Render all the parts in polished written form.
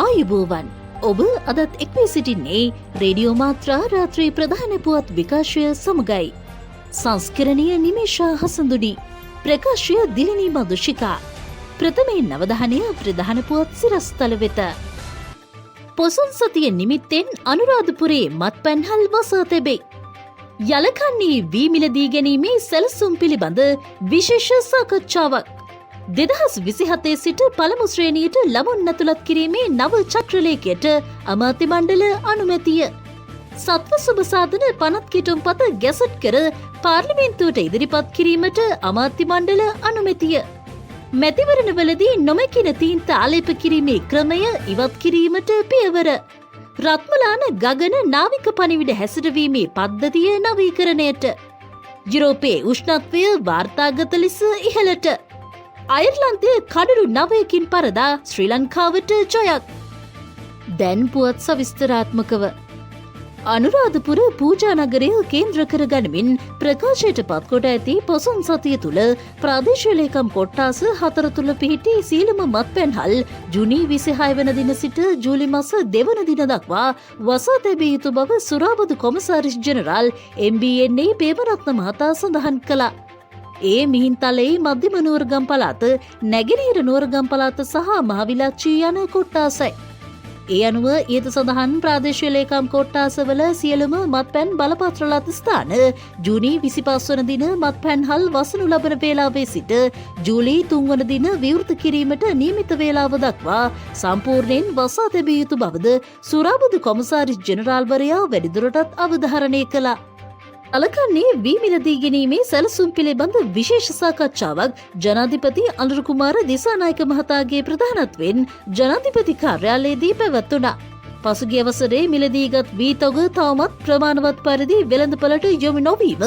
ආයුබෝවන් ඔබ අදත් එක්වී සිටින්නේ රේඩියෝ මාත්‍රා රාත්‍රී ප්‍රධාන පුවත් විකාශය සමගයි. සංස්කරණීය නිමේෂා හසඳුනි ප්‍රකාශය දිලිනී මදුෂිකා ප්‍රථමයෙන් නවධානය ප්‍රධාන පුවත් සිරස්තල වෙත. පොසොන් සතිය නිමිත්තෙන් අනුරාධපුරයේ මත්පැන්හල් වසා තැබේ. යලකන්නේ වී මිලදී ගැනීමේ සැලසුම් පිළිබඳ විශේෂ සාකච්ඡාවක්. 2027 සිට පළමු ශ්‍රේණියට ළමුන් ඇතුළත් කිරීමේ නව චක්‍රලේඛයට අමාත්‍ය මණ්ඩල අනුමැතිය. සත්ව සුබ සාධන පනත් කිටුම්පත ගැසට් කර පාර්ලිමේන්තුවට ඉදිරිපත් කිරීමට අමාත්‍ය මණ්ඩල අනුමැතිය. මැතිවරණවලදී නොමැකින තීන්ත ආලේප කිරීමේ ක්‍රමය ඉවත් කිරීමට පියවර. රත්මලාන ගගන නාවික පණිවිඩ හැසිරවීමේ පද්ධතිය නවීකරණයට. යුරෝපයේ උෂ්ණත්වය වාර්තාගත ලෙස ඉහළට. අයර්ලන්තය කඩලු 9කින් පරදා ශ්‍රී ලංකාවට ජයක්. දැන් පුවත් සවිස්තරාත්මකව. අනුරාධපුර පූජා නගරය කේන්ද්‍ර කර ගනිමින් ප්‍රකාශයට පත්කොට ඇති පොසොන් සතිය තුළ ප්‍රාදේශීය ලේකම් කොට්ටාස 4 තුළ පිහිටි සීලම මත්පැන්හල් ජුනි 26 වන දින සිට ජූලි මාස 2 වන දින දක්වා වසා තැබිය යුතු බව සුරාබදු කොමසාරිස් ජෙනරාල් MBNA පේමරත්න මහතා සඳහන් කළා. ඒ මිහින්තලේ මධ්‍යම නුවරගම් පළාත, නැගෙනහිර නුවරගම් පළාත සහ මහවිලච්චී යන කොට්ටාසයි. ඒ අනුව ඊට සඳහන් ප්‍රාදේශීය ලේකම් කොට්ටාසවල සියලුම මත්පැන් බලපත්‍ර ලත් ස්ථාන ජූනි 25 වන දින මත්පැන්හල් වසනු ලබන වේලාවේ සිට ජූලි 3 වන දින විවෘත කිරීමට නියමිත වේලාව දක්වා සම්පූර්ණයෙන් වසා තැබිය යුතු බවද සුරාබදු කොමසාරිස් ජෙනරාල්වරයා වැඩිදුරටත් අවධාරණය කළා. අලකන්නේ වී මිලදී ගැනීමේ සැලසුම් පිළිබඳ විශේෂ සාකච්ඡාවක් ජනාධිපති අනුර කුමාර දිසානායක මහතාගේ ප්‍රධානත්වයෙන් ජනාධිපති කාර්යාලයේදී පැවැත්වුණා. පසුගිය වසරේ මිලදීගත් වී තොග තවමත් ප්‍රමාණවත් පරිදි වෙළඳපළට යොමු නොවීම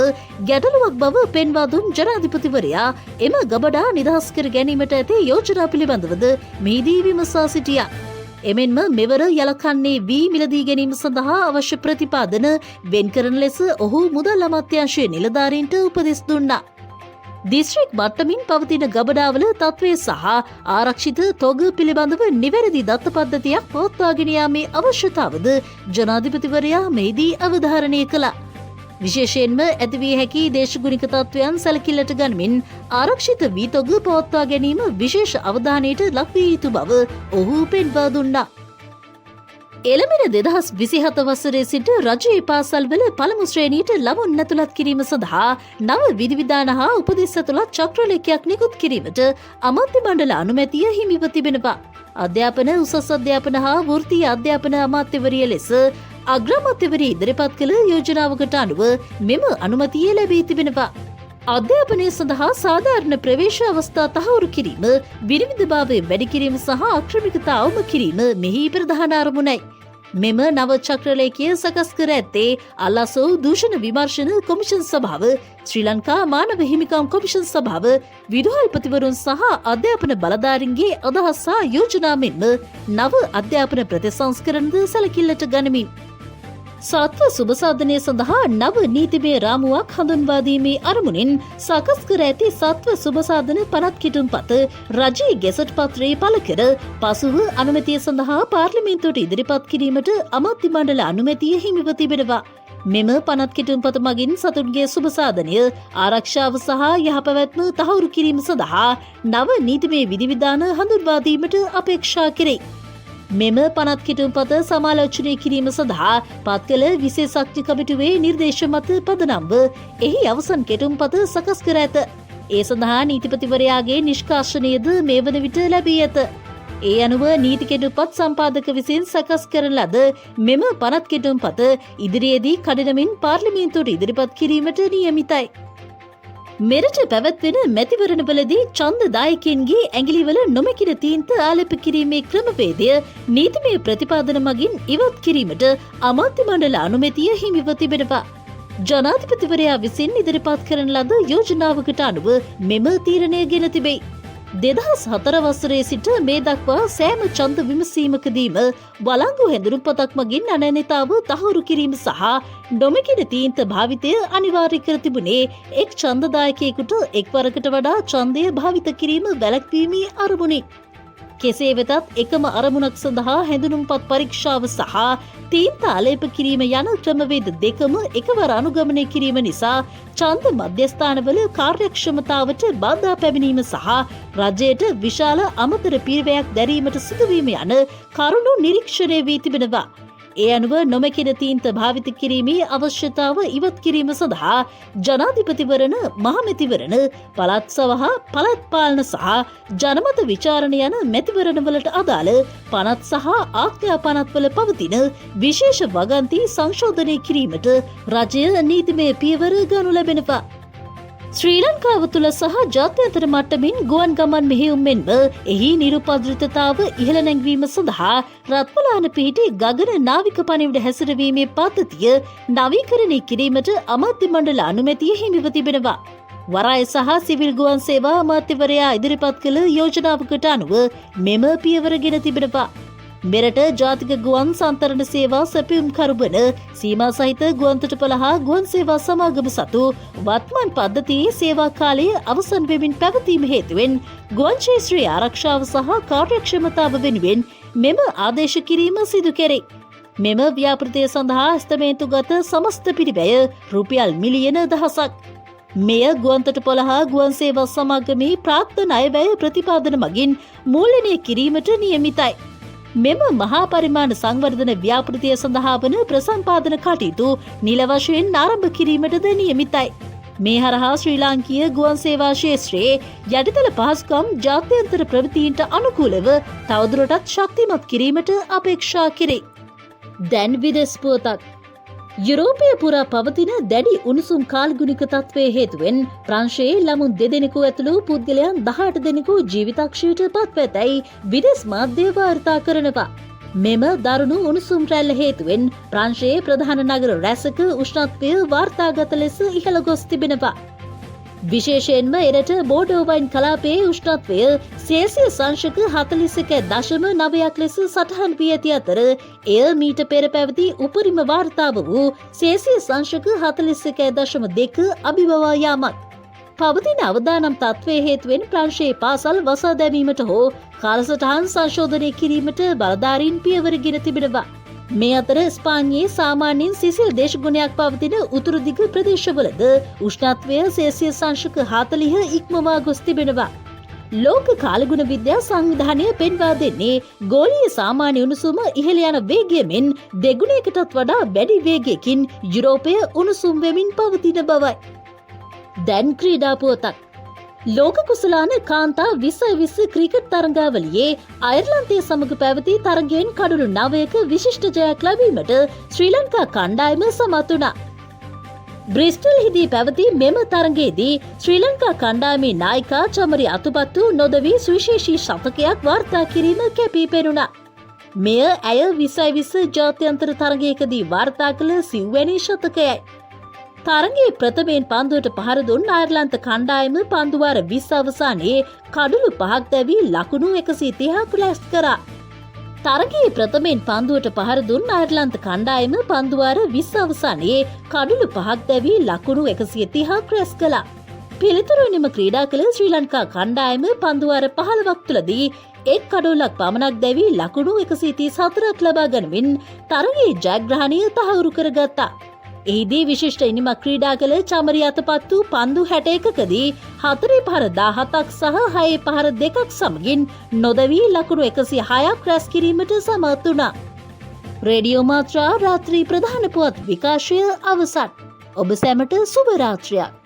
ගැටලුවක් බව පෙන්වා දුන් ජනාධිපතිවරයා එම ගබඩා නිදහස් කර ගැනීමට ඇති යෝජනා පිළිබඳවද මෙහිදී විමසා සිටියා. එමෙන්ම මෙවර යලකන්නේ වී මිලදී ගැනීම සඳහා අවශ්‍ය ප්‍රතිපාදන වෙන් කරන ලෙස ඔහු මුදල් අමාත්‍යාංශයේ නිලධාරීන්ට උපදෙස් දුන්නා. දිස්ත්‍රික් මට්ටමින් පවතින ගබඩාවල තත්ත්වය සහ ආරක්ෂිත තොග පිළිබඳව නිවැරදි දත්ත පද්ධතියක් පවත්වාගෙන යාමේ අවශ්‍යතාවද ජනාධිපතිවරයා මෙහිදී අවධාරණය කළා. විශේෂයෙන්ම ඇතිවිය හැකි දේශගුණික තත්ත්වයන් සැලකිල්ලට ගනිමින් ආරක්ෂිත වී තොග පවත්වා ගැනීම විශේෂ අවධානයට ලක්විය යුතු බව ඔහු පෙන්වා දුන්නා. එළඹෙන 2027 වසරේ සිට රජයේ පාසල්වල පළමු ශ්‍රේණියට ළමුන් ඇතුළත් කිරීම සඳහා නව විධිවිධාන හා උපදෙස් ඇතුළත් චක්‍රලේඛයක් නිකුත් කිරීමට අමාත්‍ය මණ්ඩල අනුමැතිය හිමිව තිබෙනවා. අධ්‍යාපන උසස් අධ්‍යාපන හා වෘත්තීය අධ්‍යාපන අමාත්‍යවරිය ලෙස අග්‍රාමාත්‍යවරිය ඉදිරිපත් කළ යෝජනාවකට අනුව මෙම අනුමැතිය ලැබී තිබෙනවා. අධ්‍යාපනය සඳහා සාධාරණ ප්‍රවේශ අවස්ථා තහවුරු කිරීම, විවිධභාවය වැඩි කිරීම සහ අක්‍රමිකතා අවම කිරීම මෙහි ප්‍රධාන අරමුණයි. මෙම නව චක්‍රලේඛය සකස් කර ඇත්තේ අල්ලාසෝ දූෂණ විමර්ශන කොමිෂන් සභාව, ශ්‍රී ලංකා මානව හිමිකම් කොමිෂන් සභාව, විදුහල්පතිවරුන් සහ අධ්‍යාපන බලධාරීන්ගේ අදහස් සහ යෝජනා මෙන්ම නව අධ්‍යාපන ප්‍රතිසංස්කරණද සැලකිල්ලට ගනිමින් සත්ව සුබසාධනය සඳහා නව නීතිමය රාමුවක් හඳුන්වා දීමේ අරමුණින් සකස් කර ඇති සත්ව සුබසාධන පනත් කිටුම්පත රජයේ ගැසට් පත්‍රයේ පළ කර පසුව අනුමැතිය සඳහා පාර්ලිමේන්තුවට ඉදිරිපත් කිරීමට අමාත්‍ය මණ්ඩල අනුමැතිය හිමිව තිබෙනවා. මෙම පනත් කිටුම්පත මගින් සතුන්ගේ සුබසාධනය, ආරක්ෂාව සහ යහපැවැත්ම තහවුරු කිරීම සඳහා නව නීතිමය විධිවිධාන හඳුන්වා දීමට අපේක්ෂා කෙරේ. මෙම පනත් කිටුම්පත සමාලෝචනය කිරීම සඳහා පත් කළ විශේෂඥ කමිටුවේ නිර්දේශ මත පදනම්ව එහි අවසන් කෙටුම්පත සකස් කර ඇත. ඒ සඳහා නීතිපතිවරයාගේ නිෂ්කාශනයද මේ වන විට ලැබී ඇත. ඒ අනුව නීති කෙටුම්පත් සම්පාදක විසින් සකස් කරන ලද මෙම පනත් කෙටුම්පත ඉදිරියේදී කඩිනමින් පාර්ලිමේන්තුවට ඉදිරිපත් කිරීමට නියමිතයි. මෙරට පැවැත්වෙන මැතිවරණවලදී ඡන්දදායකයන්ගේ ඇඟිලිවල නොමැකින තීන්ත ආලේප කිරීමේ ක්‍රමවේදය නීතිමය ප්‍රතිපාදන මගින් ඉවත් කිරීමට අමාත්‍ය මණ්ඩල අනුමැතිය හිමිව තිබෙනවා. ජනාධිපතිවරයා විසින් ඉදිරිපත් කරන ලද යෝජනාවකට අනුව මෙම තීරණය ගෙන තිබේ. 2004 වසරේ සිට මේ දක්වා සෑම ඡන්ද විමසීමකදීම වළංගු හැඳුනුම්පතක් මගින් අනන්‍යතාව තහවුරු කිරීම සහ නොමැකින තීන්ත භාවිතය අනිවාර්ය කර තිබුණේ එක් ඡන්දදායකයෙකුට එක්වරකට වඩා ඡන්දය භාවිත කිරීම වැළැක්වීමේ අරමුණින්. කෙසේ වෙතත් එකම අරමුණක් සඳහා හැඳුනුම්පත් පරීක්ෂාව සහ තීන්ත ආලේප කිරීම යන ක්‍රමවේද දෙකම එකවර අනුගමනය කිරීම නිසා ඡන්ද මධ්‍යස්ථානවල කාර්යක්ෂමතාවට බාධා පැමිණීම සහ රජයට විශාල අමතර පිරිවැයක් දැරීමට සිදුවීම යන කරුණු නිරීක්ෂණය වී තිබෙනවා. ඒ අනුව නොමැකෙන තීන්ත භාවිත කිරීමේ අවශ්‍යතාව ඉවත් කිරීම සඳහා ජනාධිපතිවරණ, මහමැතිවරණ, පළාත් සභා, පළාත් පාලන සහ ජනමත විචාරණ යන මැතිවරණවලට අදාළ පනත් සහ ආඥා පනත්වල පවතින විශේෂ වගන්ති සංශෝධනය කිරීමට රජය නීතිමය පියවර ගනු ලැබෙනවා. ශ්‍රී ලංකාව තුළ සහ ජාත්‍යන්තර මට්ටමින් ගුවන් ගමන් මෙහෙයුම් මෙන්ම එහි නිරුපද්‍රිතතාව ඉහළ නැංවීම සඳහා රත්මලාන පිහිටි ගගන නාවික පණිවිඩ හැසිරවීමේ පද්ධතිය නවීකරණය කිරීමට අමාත්‍ය මණ්ඩල අනුමැතිය හිමිව තිබෙනවා. වරාය සහ සිවිල් ගුවන් සේවා අමාත්‍යවරයා ඉදිරිපත් කළ යෝජනාවකට අනුව මෙම පියවර ගෙන තිබෙනවා. මෙරට ජාතික ගුවන් සන්තරණ සේවා සැපයුම්කරු වන සීමා සහිත ගුවන් තොටුපළ හා ගුවන් සේවා සමාගම සතු වත්මන් පද්ධතියේ සේවා කාලය අවසන් වෙමින් පැවතීම හේතුවෙන් ගුවන් ක්ෂේත්‍රයේ ආරක්ෂාව සහ කාර්යක්ෂමතාව වෙනුවෙන් මෙම ආදේශ කිරීම සිදු කෙරේ. මෙම ව්‍යාපෘතය සඳහා ස්ථමේන්තුගත සමස්ත පිරිවැය රුපියල් මිලියන 10ක්. මෙය ගුවන් තොටුපළ හා ගුවන් සේවා සමාගමේ ප්‍රාප්ත ණයවැය ප්‍රතිපාදන මගින් මූල්‍යනය කිරීමට නියමිතයි. මෙම මහා පරිමාණ සංවර්ධන ව්‍යාපෘතිය සඳහා වන ප්‍රසම්පාදන කටයුතු නිල වශයෙන් ආරම්භ කිරීමටද නියමිතයි. මේ හරහා ශ්‍රී ලාංකීය ගුවන් සේවා ක්ෂේත්‍රයේ යටිතල පහසුකම් ජාත්‍යන්තර ප්‍රවෘත්තීන්ට අනුකූලව තවදුරටත් ශක්තිමත් කිරීමට අපේක්ෂා කෙරේ. දැන් විදෙස් පුවතක්. යුරෝපය පුරා පවතින දැඩි උණුසුම් කාලගුණික තත්ත්වයේ හේතුවෙන් ප්‍රංශයේ ළමුන් 2 දෙනෙකු ඇතුළු පුද්ගලයන් 18 දෙනෙකු ජීවිතක්ෂයට පත්ව ඇතැයි විදෙස් මාධ්‍ය වාර්තා කරනවා. මෙම දරුණු උණුසුම් රැල්ල හේතුවෙන් ප්‍රංශයේ ප්‍රධාන නගර රැසක උෂ්ණත්වය වාර්තාගත ලෙස ඉහළ ගොස් තිබෙනවා. විශේෂයෙන්ම එරට බෝඩෝවයින් කලාපයේ උෂ්ණත්වය සෙල්සියස් අංශක 41.9ක් ලෙස සටහන් වී ඇති අතර එය මීට පෙර පැවති උපරිම වාර්තාව වූ සෙල්සියස් අංශක 41.2 අභිබවා යාමත්. පවතින අවදානම් තත්ත්වයේ හේතුවෙන් ප්‍රංශයේ පාසල් වසා දැමීමට හෝ කාලසටහන් සංශෝධනය කිරීමට බලධාරීන් පියවර ගෙන තිබෙනවා. මේ අතර ස්පාඤ්ඤයේ සාමාන්‍යයෙන් සිසිල් දේශගුණයක් පවතින උතුරු දිග ප්‍රදේශවලද උෂ්ණත්වය සෙල්සියස් අංශක 40 ඉක්මවා ගොස් තිබෙනවා. ලෝක කාලගුණ විද්‍යා සංවිධානය පෙන්වා දෙන්නේ ගෝලීය සාමාන්‍ය උණුසුම ඉහළ යන වේගය මෙන් දෙගුණයකටත් වඩා වැඩි වේගයකින් යුරෝපය උණුසුම් වෙමින් පවතින බවයි. දැන් ක්‍රීඩා පුවතක්. ලෝක කුසලාන කාන්තා 2020 ක්‍රිකට් තරඟාවලියේ අයර්ලන්තය සමග පැවති තරගයෙන් කඩුළු 9ක විශිෂ්ට ජයක් ලැබීමට ශ්‍රී ලංකා කණ්ඩායම සමත් වුණා. බ්‍රිස්ටල්හිදී පැවති මෙම තරගයේදී ශ්‍රී ලංකා කණ්ඩායමේ නායිකා චමරි අතුපත්තු නොදවී සුවිශේෂී ශතකයක් වාර්තා කිරීම කැපී පෙනුණා. මෙය ඇය 2020 ජාත්‍යන්තර තරගයකදී වාර්තා කළ 9 වැනි ශතකයයි. තරගයේ ප්‍රථමයෙන් පන්දුවට පහර දුන් අයර්ලන්ත කණ්ඩායම පන්දුවාර 20 අවසානයේ කඩුළු 5ක් දැවී ලකුණු 130ක් රැස් කරා. තරගයේ ප්‍රථමයෙන් පන්දුවට පහර දුන් අයර්ලන්ත කණ්ඩායම පන්දුවාර 20 අවසානයේ කඩුළු 5ක් දැවී ලකුණු 130ක් රැස් කළා. පිළිතුරුවෙන්ම ක්‍රීඩා කළ ශ්‍රී ලංකා කණ්ඩායම පන්දුවාර 15ක් තුළදී එක් කඩුල්ලක් පමණක් දැවී ලකුණු 134ක් ලබා ගනිමින් තරගයේ ජයග්‍රහණය තහවුරු කරගත්තා. එහිදී විශිෂ්ට ඉනිමක් ක්‍රීඩා කළ චමරි අතපත්තු පන්දු 61කදී 4 පහර 17ක් සහ 6 පහර 2ක් සමගින් නොදවී ලකුණු 106ක් රැස් කිරීමට සමත් වුණා. රේඩියෝ මාත්‍රා රාත්‍රී ප්‍රධාන පුවත් විකාශය අවසන්. ඔබ සැමට සුබ රාත්‍රියක්.